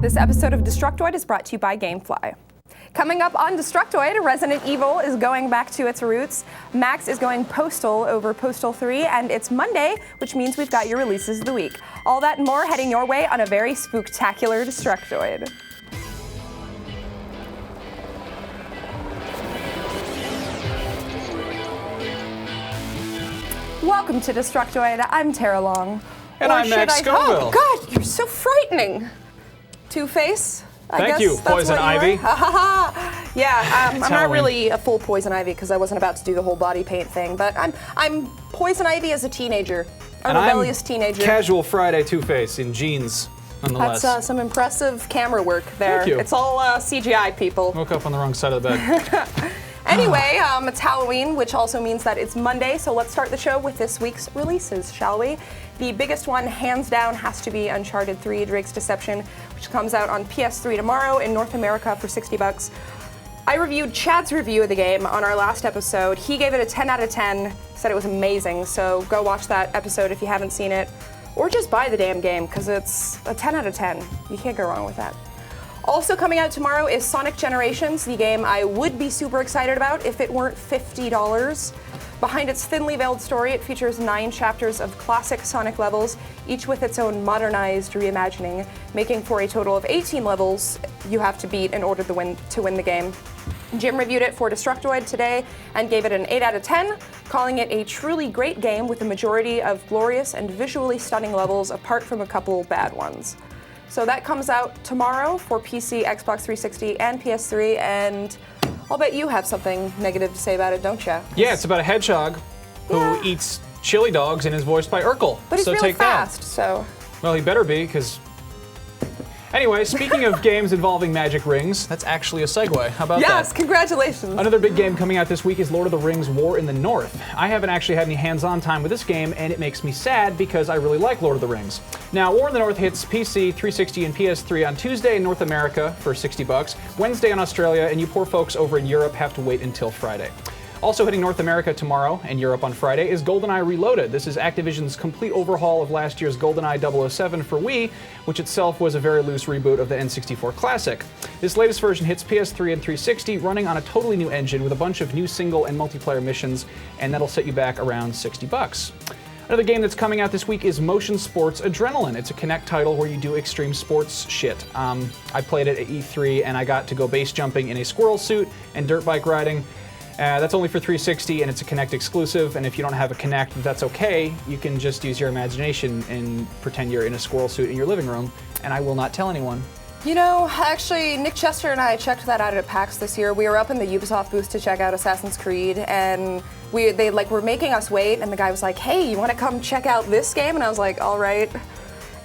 This episode of Destructoid is brought to you by Gamefly. Coming up on Destructoid, Resident Evil is going back to its roots, Max is going Postal over Postal 3, and it's Monday, which means we've got your releases of the week. All that and more heading your way on a very spooktacular Destructoid. Welcome to Destructoid. I'm Tara Long. And I'm Max Scoville. Oh, God, you're so frightening. Two-Face, I guess. Thank you, that's Poison what you Ivy. were. Yeah, I'm not Halloween. really a full Poison Ivy because I wasn't about to do the whole body paint thing, but I'm Poison Ivy as a teenager, a rebellious teenager. Casual Friday Two-Face in jeans, nonetheless. That's some impressive camera work there. Thank you. It's all CGI, people. Woke up on the wrong side of the bed. Anyway, it's Halloween, which also means that it's Monday, so let's start the show with this week's releases, shall we? The biggest one, hands down, has to be Uncharted 3: Drake's Deception, which comes out on PS3 tomorrow in North America for $60. I reviewed Chad's review of the game on our last episode. He gave it a 10 out of 10, said it was amazing, so go watch that episode if you haven't seen it, or just buy the damn game, because it's a 10 out of 10. You can't go wrong with that. Also coming out tomorrow is Sonic Generations, the game I would be super excited about if it weren't $50. Behind its thinly veiled story, it features 9 chapters of classic Sonic levels, each with its own modernized reimagining, making for a total of 18 levels you have to beat in order to win the game. Jim reviewed it for Destructoid today and gave it an 8 out of 10, calling it a truly great game with a majority of glorious and visually stunning levels apart from a couple bad ones. So that comes out tomorrow for PC, Xbox 360, and PS3, and I'll bet you have something negative to say about it, don't you? Yeah, it's about a hedgehog who eats chili dogs and is voiced by Urkel. But he's so really take fast, that. so... Well, he better be, because... Anyway, speaking of games involving magic rings, that's actually a segue. How about that? Yes, congratulations. Another big game coming out this week is Lord of the Rings: War in the North. I haven't actually had any hands-on time with this game, and it makes me sad because I really like Lord of the Rings. Now, War in the North hits PC, 360, and PS3 on Tuesday in North America for $60, Wednesday in Australia, and you poor folks over in Europe have to wait until Friday. Also hitting North America tomorrow and Europe on Friday is Goldeneye Reloaded. This is Activision's complete overhaul of last year's Goldeneye 007 for Wii, which itself was a very loose reboot of the N64 classic. This latest version hits PS3 and 360, running on a totally new engine with a bunch of new single and multiplayer missions, and that'll set you back around $60. Another game that's coming out this week is Motion Sports Adrenaline. It's a Kinect title where you do extreme sports shit. I played it at E3 and I got to go base jumping in a squirrel suit and dirt bike riding. That's only for 360 and it's a Kinect exclusive, and if you don't have a Kinect, that's okay. You can just use your imagination and pretend you're in a squirrel suit in your living room, and I will not tell anyone. You know, actually, Nick Chester and I checked that out at PAX this year. We were up in the Ubisoft booth to check out Assassin's Creed, and they were making us wait, and the guy was like, hey, you want to come check out this game? And I was like, all right.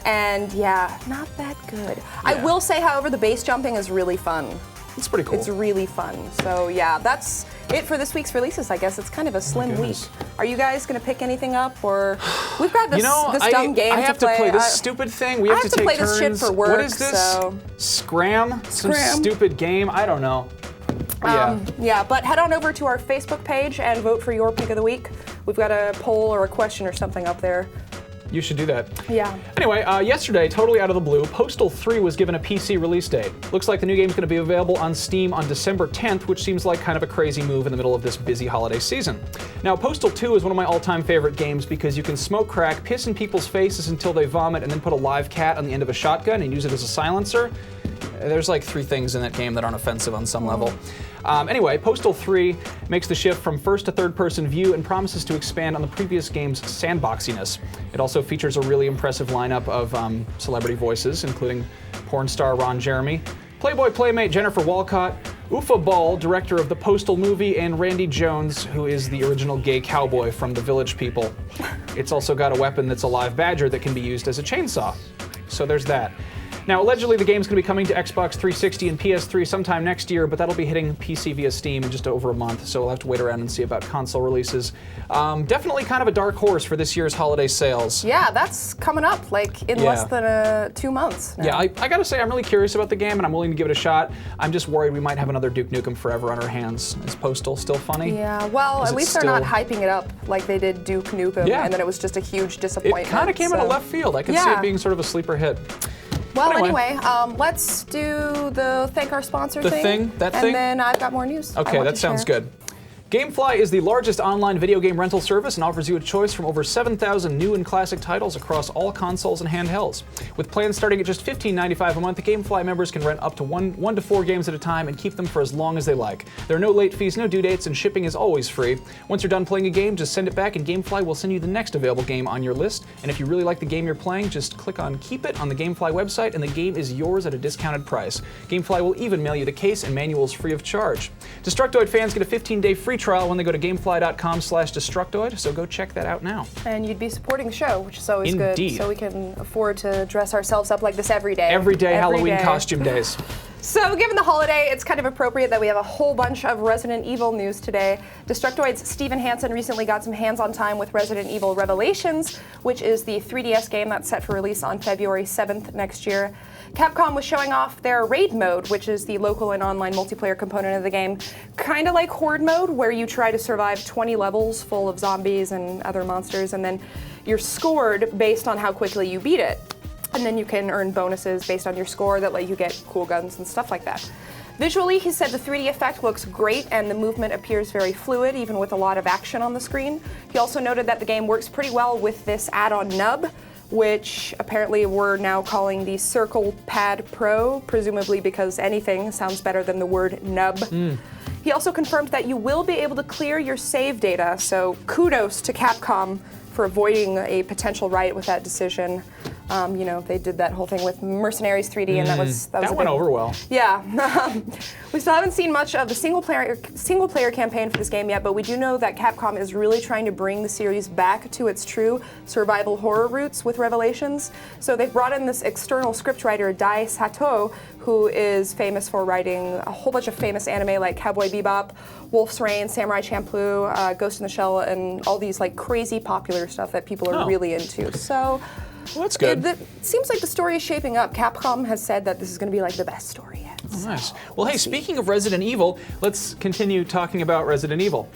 And yeah, not that good. Yeah. I will say, however, the base jumping is really fun. It's pretty cool. It's really fun. So yeah, that's it for this week's releases, I guess. It's kind of a slim week. Are you guys going to pick anything up, or we've got this, this dumb game to play. I have to play this stupid thing. We have to take play turns. This shit for work. What is this? So. Scram? Some stupid game? I don't know. Yeah, but head on over to our Facebook page and vote for your pick of the week. We've got a poll or a question or something up there. You should do that. Yeah. Anyway, yesterday, totally out of the blue, Postal 3 was given a PC release date. Looks like the new game's going to be available on Steam on December 10th, which seems like kind of a crazy move in the middle of this busy holiday season. Now, Postal 2 is one of my all-time favorite games because you can smoke crack, piss in people's faces until they vomit, and then put a live cat on the end of a shotgun and use it as a silencer. There's like 3 things in that game that aren't offensive on some level. Anyway, Postal 3 makes the shift from first to third-person view and promises to expand on the previous game's sandboxiness. It also features a really impressive lineup of celebrity voices, including porn star Ron Jeremy, Playboy Playmate Jennifer Walcott, Ufa Ball, director of the Postal movie, and Randy Jones, who is the original gay cowboy from The Village People. It's also got a weapon that's a live badger that can be used as a chainsaw. So there's that. Now, allegedly, the game's going to be coming to Xbox 360 and PS3 sometime next year, but that'll be hitting PC via Steam in just over a month, so we'll have to wait around and see about console releases. Definitely kind of a dark horse for this year's holiday sales. Yeah, that's coming up, like, in less than 2 months now. Yeah, I gotta say, I'm really curious about the game, and I'm willing to give it a shot. I'm just worried we might have another Duke Nukem Forever on our hands. Is Postal still funny? Yeah, well, at least they're not hyping it up like they did Duke Nukem, and then it was just a huge disappointment. It kind of came out of left field. I could see it being sort of a sleeper hit. Well, anyway, let's do the thank our sponsor thing. That thing? And then I've got more news. Okay, that sounds good. GameFly is the largest online video game rental service and offers you a choice from over 7,000 new and classic titles across all consoles and handhelds. With plans starting at just $15.95 a month, the GameFly members can rent up to one to 4 games at a time and keep them for as long as they like. There are no late fees, no due dates, and shipping is always free. Once you're done playing a game, just send it back and GameFly will send you the next available game on your list. And if you really like the game you're playing, just click on Keep It on the GameFly website and the game is yours at a discounted price. GameFly will even mail you the case and manuals free of charge. Destructoid fans get a 15-day free trial when they go to gamefly.com/Destructoid, so go check that out now. And you'd be supporting the show, which is always good, so we can afford to dress ourselves up like this every day. Every day, Halloween costume days. So given the holiday, it's kind of appropriate that we have a whole bunch of Resident Evil news today. Destructoid's Stephen Hansen recently got some hands-on time with Resident Evil Revelations, which is the 3DS game that's set for release on February 7th next year. Capcom was showing off their raid mode, which is the local and online multiplayer component of the game, kind of like horde mode, where you try to survive 20 levels full of zombies and other monsters, and then you're scored based on how quickly you beat it. And then you can earn bonuses based on your score that let you get cool guns and stuff like that. Visually, he said the 3D effect looks great and the movement appears very fluid, even with a lot of action on the screen. He also noted that the game works pretty well with this add-on nub, which apparently we're now calling the Circle Pad Pro, presumably because anything sounds better than the word nub. He also confirmed that you will be able to clear your save data, so kudos to Capcom for avoiding a potential riot with that decision. You know, they did that whole thing with Mercenaries 3D, and that went over well. Yeah. We still haven't seen much of the single player campaign for this game yet, but we do know that Capcom is really trying to bring the series back to its true survival horror roots with Revelations. So they've brought in this external scriptwriter, Dai Sato, who is famous for writing a whole bunch of famous anime like Cowboy Bebop, Wolf's Rain, Samurai Champloo, Ghost in the Shell, and all these like crazy popular stuff that people are really into. So. Well, that's good. It seems like the story is shaping up. Capcom has said that this is going to be like the best story yet. Oh, nice. Well, hey, speaking of Resident Evil, let's continue talking about Resident Evil.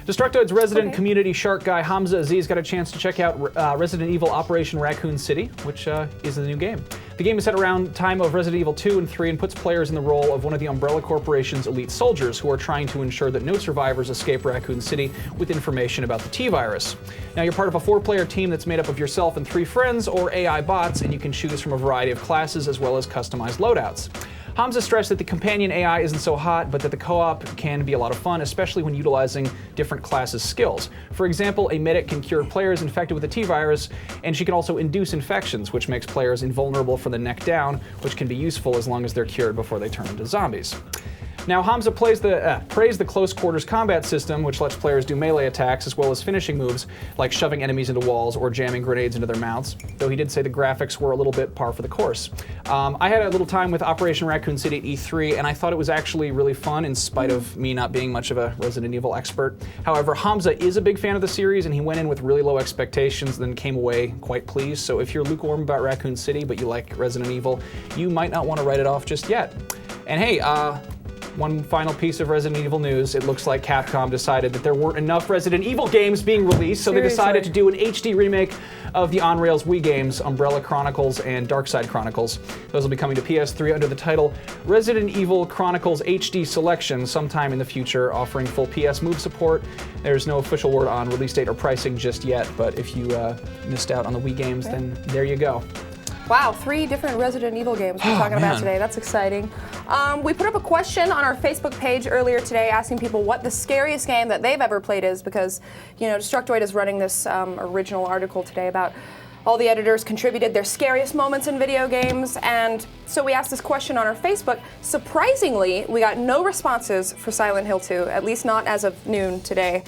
Destructoid's resident community shark guy Hamza Aziz got a chance to check out Resident Evil Operation Raccoon City, which is the new game. The game is set around time of Resident Evil 2 and 3 and puts players in the role of one of the Umbrella Corporation's elite soldiers who are trying to ensure that no survivors escape Raccoon City with information about the T-virus. Now, you're part of a 4-player team that's made up of yourself and 3 friends, or AI bots, and you can choose from a variety of classes as well as customized loadouts. Hamza stressed that the companion AI isn't so hot, but that the co-op can be a lot of fun, especially when utilizing different classes' skills. For example, a medic can cure players infected with the T-virus, and she can also induce infections, which makes players invulnerable from the neck down, which can be useful as long as they're cured before they turn into zombies. Now, Hamza praised the close quarters combat system, which lets players do melee attacks as well as finishing moves, like shoving enemies into walls or jamming grenades into their mouths, though he did say the graphics were a little bit par for the course. I had a little time with Operation Raccoon City at E3, and I thought it was actually really fun in spite of me not being much of a Resident Evil expert. However, Hamza is a big fan of the series, and he went in with really low expectations, then came away quite pleased. So if you're lukewarm about Raccoon City, but you like Resident Evil, you might not want to write it off just yet. And hey, one final piece of Resident Evil news. It looks like Capcom decided that there weren't enough Resident Evil games being released, so they decided to do an HD remake of the on-rails Wii games, Umbrella Chronicles and Darkside Chronicles. Those will be coming to PS3 under the title Resident Evil Chronicles HD Selection sometime in the future, offering full PS Move support. There's no official word on release date or pricing just yet, but if you missed out on the Wii games, then there you go. Wow, 3 different Resident Evil games we're talking about today. That's exciting. We put up a question on our Facebook page earlier today asking people what the scariest game that they've ever played is, because, you know, Destructoid is running this original article today about all the editors contributed their scariest moments in video games, and so we asked this question on our Facebook. Surprisingly, we got no responses for Silent Hill 2, at least not as of noon today.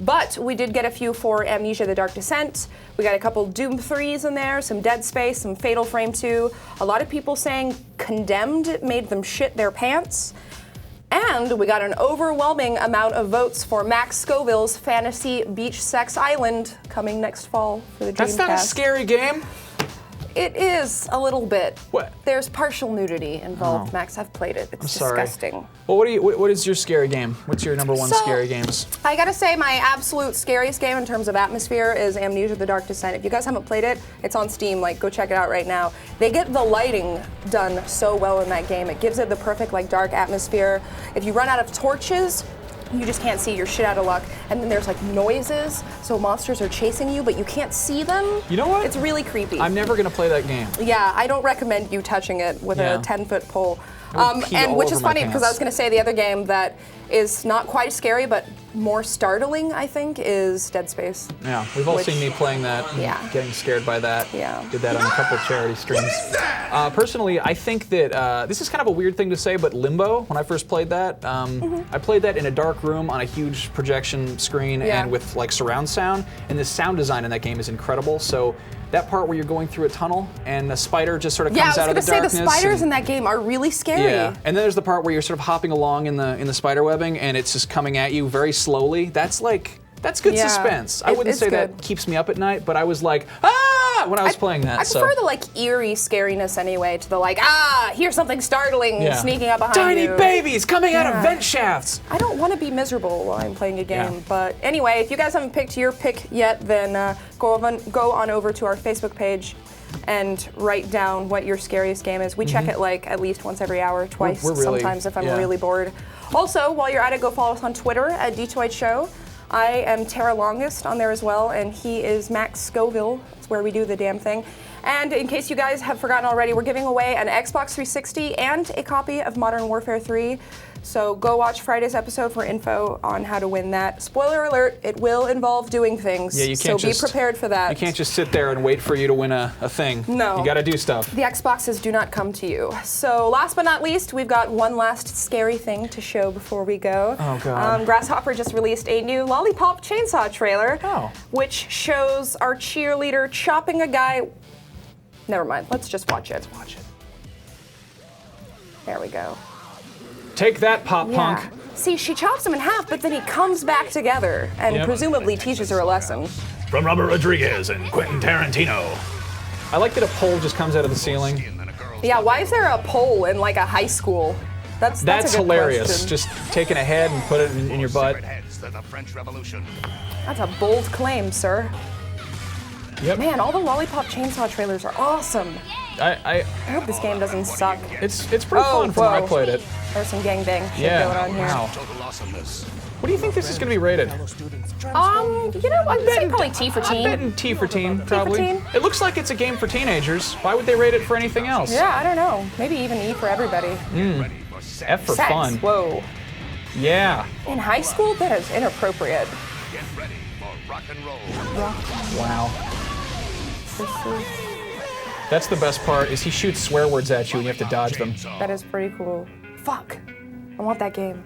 But we did get a few for Amnesia: The Dark Descent. We got a couple Doom 3s in there, some Dead Space, some Fatal Frame 2. A lot of people saying Condemned made them shit their pants. And we got an overwhelming amount of votes for Max Scoville's Fantasy Beach Sex Island coming next fall for the Dreamcast. That's not a scary game. It is a little bit. What? There's partial nudity involved, Max. I've played it. It's disgusting. Well, what is your scary game? What's your number one scary games? I gotta say my absolute scariest game in terms of atmosphere is Amnesia: The Dark Descent. If you guys haven't played it, it's on Steam. Like, go check it out right now. They get the lighting done so well in that game. It gives it the perfect, like, dark atmosphere. If you run out of torches, you just can't see, you're shit out of luck. And then there's like noises, so monsters are chasing you, but you can't see them. You know what? It's really creepy. I'm never gonna play that game. Yeah, I don't recommend you touching it with a 10-foot pole. And which is funny because I was going to say the other game that is not quite scary but more startling, I think, is Dead Space. Yeah, we've all seen me playing that and getting scared by that. Yeah. Did that on a couple of charity streams. Personally, I think that this is kind of a weird thing to say, but Limbo, when I first played that, I played that in a dark room on a huge projection screen and with like surround sound, and the sound design in that game is incredible. So that part where you're going through a tunnel and a spider just sort of comes out of the darkness. Yeah, I was going to say the spiders in that game are really scary. Yeah, and then there's the part where you're sort of hopping along in the spider webbing and it's just coming at you very slowly. That's good suspense. I wouldn't say that keeps me up at night, but I was like, when I was playing that. I prefer the like eerie scariness anyway to the like, here's something startling sneaking up behind you. Tiny babies coming out of vent shafts. I don't want to be miserable while I'm playing a game, but anyway, if you guys haven't picked your pick yet, then go on over to our Facebook page and write down what your scariest game is. We check it like at least once every hour, twice sometimes if I'm really bored. Also, while you're at it, go follow us on Twitter at Detroit Show. I am Tara Longest on there as well, and he is Max Scoville. That's where we do the damn thing. And in case you guys have forgotten already, we're giving away an Xbox 360 and a copy of Modern Warfare 3. So go watch Friday's episode for info on how to win that. Spoiler alert, it will involve doing things. Yeah, you can't so be prepared for that. You can't just sit there and wait for you to win a thing. No. You gotta do stuff. The Xboxes do not come to you. So last but not least, we've got one last scary thing to show before we go. Oh, God. Grasshopper just released a new Lollipop Chainsaw trailer, which shows our cheerleader chopping a guy. Never mind, let's just watch it. There we go. Take that, pop punk. See, she chops him in half, but then he comes back together and presumably teaches her a lesson. From Robert Rodriguez and Quentin Tarantino. I like that a pole just comes out of the ceiling. Yeah, why is there a pole in like a high school? That's a good hilarious. question. Just taking a head and put it in your butt. That's a bold claim, sir. Yep. Man, all the Lollipop Chainsaw trailers are awesome. I hope this game doesn't suck. It's pretty fun from when I played it. There's some gangbang shit going on here. Wow. What do you think this is going to be rated? You know, I'd say probably T for teen. I'm betting T for teen, probably. teen? It looks like it's a game for teenagers. Why would they rate it for anything else? Yeah, I don't know. Maybe even E for everybody. F for Sex. fun. Whoa. Yeah. In high school? That is inappropriate. Get ready for rock and roll. Wow. This is... That's the best part, is he shoots swear words at you and you have to dodge them. That is pretty cool. Fuck. I want that game.